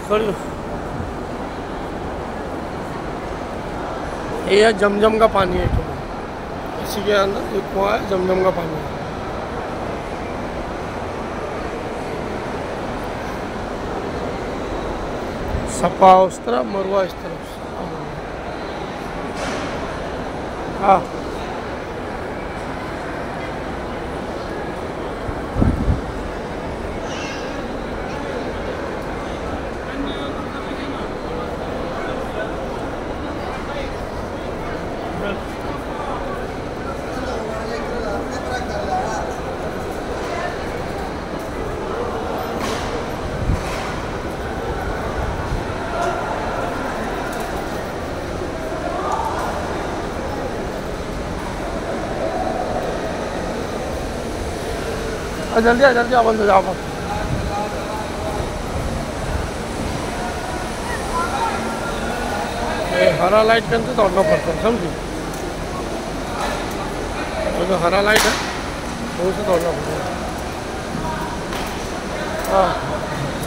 खड़ी ये जमजम का पानी है, इसी के अंदर एक कुआं है, जमजम का पानी है। सपा उस तरफ, मरुआ इस तरफ। हाँ जल्दी आ, जल्दी आ, बंद हो जाओ। हरा लाइट के अंदर दौड़ना पड़ता है, समझी? तो जो हरा लाइट है वो से दौड़ना पड़ता है। हाँ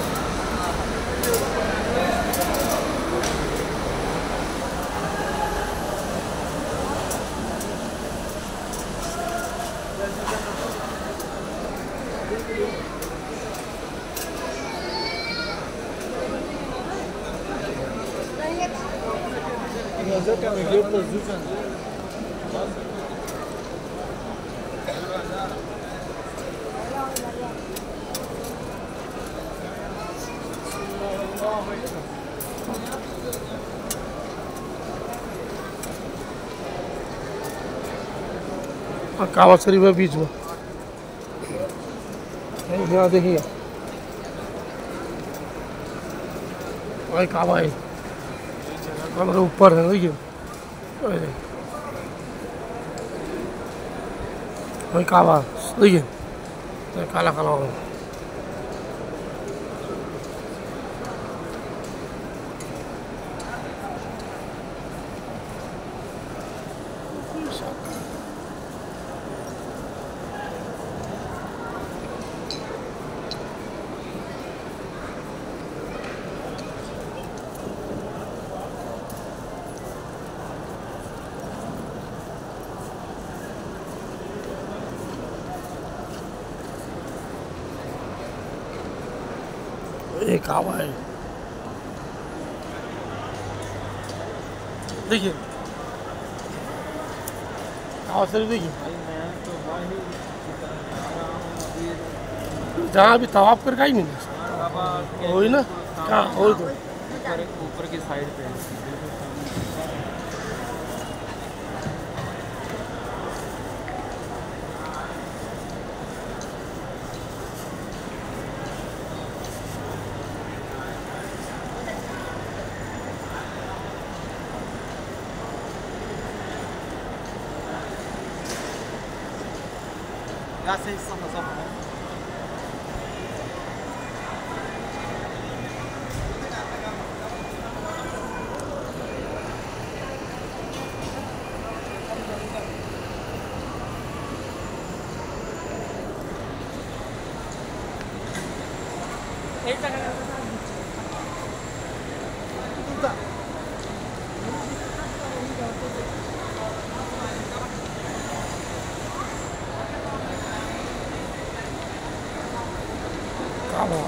कावा शरीफ है बीच में, यहाँ देखिए भाई कावा है, हमारे ऊपर है, देखिए भाई कावा, देखिए काला काला हो। एक कावा है, देखिए कावा शरीफ, देखिए जहाँ अभी तवाफ करके ही नहीं, वही ना, कहाँ वही तो ऊपर की साइड पे से हिस्सा कावा